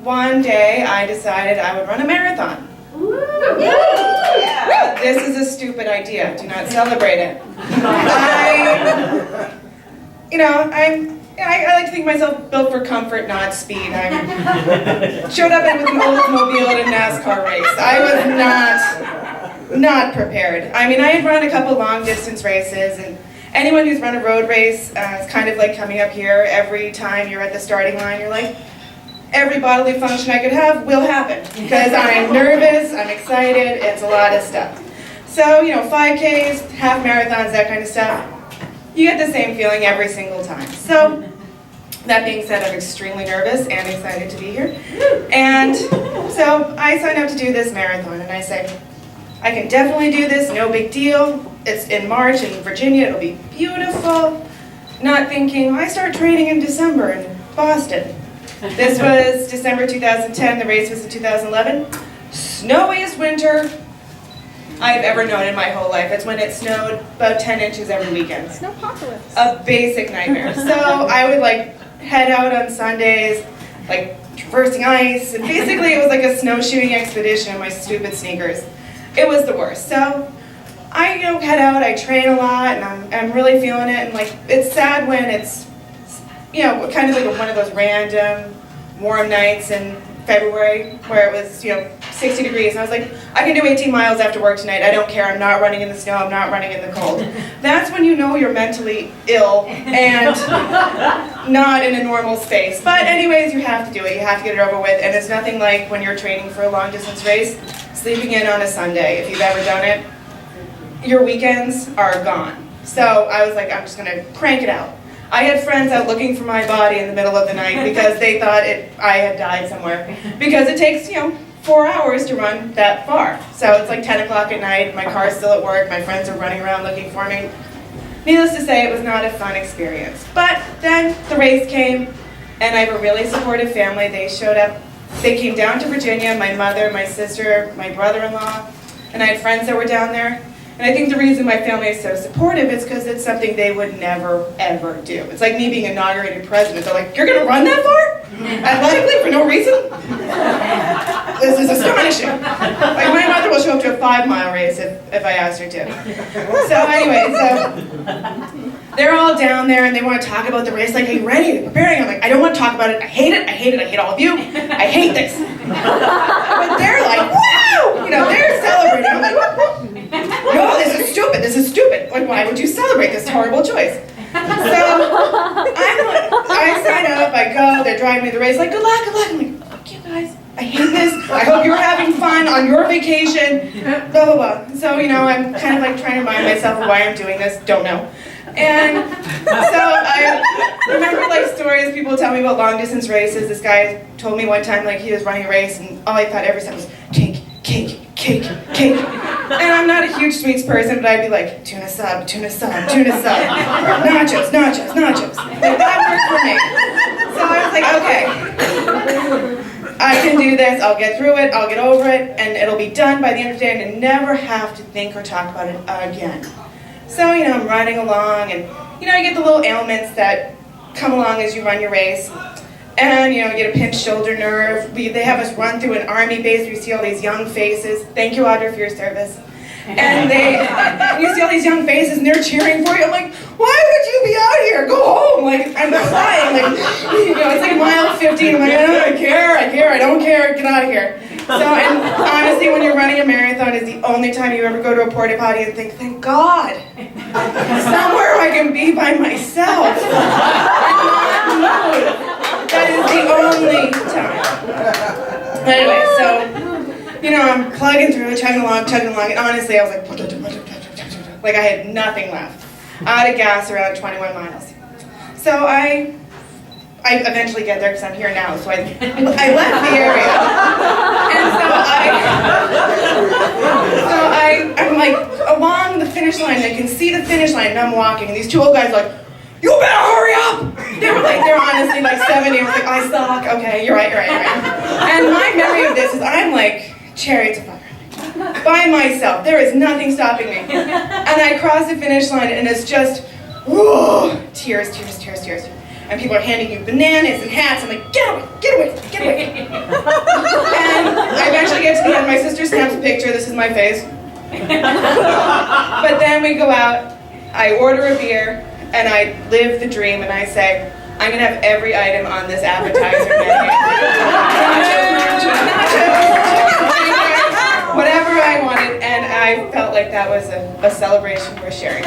one day I decided I would run a marathon. Yeah. This is a stupid idea. Do not celebrate it. I like to think myself built for comfort, not speed. I showed up with an Oldsmobile at a NASCAR race. I was not prepared. I mean, I had run a couple long distance races, and anyone who's run a road race, it's kind of like coming up here. Every time you're at the starting line, you're like, every bodily function I could have will happen because I'm nervous, I'm excited, it's a lot of stuff. So, 5Ks, half marathons, that kind of stuff, you get the same feeling every single time. So, that being said, I'm extremely nervous and excited to be here. And so I signed up to do this marathon, and I said, I can definitely do this, no big deal. It's in March in Virginia, it'll be beautiful. Not thinking, I start training in December in Boston. This was December 2010, the race was in 2011. Snowiest winter I've ever known in my whole life. It's when it snowed about 10 inches every weekend. Snowpocalypse. A basic nightmare. So I would head out on Sundays, traversing ice, and basically it was like a snowshoeing expedition in my stupid sneakers. It was the worst. So I head out, I train a lot, and I'm really feeling it, and it's sad when it's kind of like one of those random warm nights in February where it was 60 degrees, and I was like, I can do 18 miles after work tonight, I don't care, I'm not running in the snow, I'm not running in the cold. That's when you know you're mentally ill and not in a normal space. But anyways, you have to do it, you have to get it over with, and it's nothing like when you're training for a long distance race, sleeping in on a Sunday. If you've ever done it, your weekends are gone. So I was like, I'm just gonna crank it out. I had friends out looking for my body in the middle of the night because they thought I had died somewhere. Because it takes, 4 hours to run that far. So it's like 10 o'clock at night, my car's still at work, my friends are running around looking for me. Needless to say, it was not a fun experience. But then the race came, and I have a really supportive family. They showed up, they came down to Virginia, my mother, my sister, my brother-in-law, and I had friends that were down there. And I think the reason my family is so supportive is because it's something they would never, ever do. It's like me being inaugurated president. They're like, you're going to run that far? Athletically, for no reason? This is astonishing. My mother will show up to a 5-mile race if I asked her to. So anyway, they're all down there and they want to talk about the race. Like, are you ready? Are you preparing? I'm like, I don't want to talk about it. I hate it. I hate it. I hate all of you. I hate this. But they're like, woo! They're celebrating. I'm like, no, this is stupid. This is stupid. Like, why would you celebrate this horrible choice? So I sign up, I go, they're driving me to the race, like, good luck, good luck. I'm like, fuck you guys, I hate this. I hope you're having fun on your vacation, blah, blah, blah. So, I'm kind of trying to remind myself of why I'm doing this, don't know. And so I remember stories people tell me about long distance races. This guy told me one time he was running a race and all I thought every step was cake, cake, cake, cake. And I'm not a huge sweets person, but I'd be like, tuna sub, tuna sub, tuna sub, nachos, nachos, nachos. That worked for me. So I was like, okay, I can do this, I'll get through it, I'll get over it, and it'll be done by the end of the day and never have to think or talk about it again. So, I'm riding along and, you get the little ailments that come along as you run your race. And, you get a pinched shoulder nerve. They have us run through an army base where you see all these young faces. Thank you, Audra, for your service. And you see all these young faces and they're cheering for you. I'm like, why would you be out here? Go home. I'm crying. It's like mile 15. I'm like, I don't care, I don't care, get out of here. So, and honestly, when you're running a marathon, it's the only time you ever go to a porta potty and think, thank God, somewhere I can be by myself. And not move. That is the only time. Anyway, so, I'm plugging through, chugging along, and honestly, I was like I had nothing left. Out of gas around 21 miles. So I eventually get there because I'm here now, so I left the area. And I'm along the finish line, I can see the finish line, and I'm walking, and these two old guys are like, you better hurry up! They're honestly 70. I was like, I suck. Okay, you're right. And my memory of this is I'm chariots of fire. By myself. There is nothing stopping me. And I cross the finish line and it's just, whoa, tears. And people are handing you bananas and hats. I'm like, get away. snaps a picture, this is my face. But then we go out, I order a beer, and I live the dream, and I say, I'm gonna have every item on this appetizer menu. Nachos, whatever I wanted, and I felt like that was a celebration worth sharing.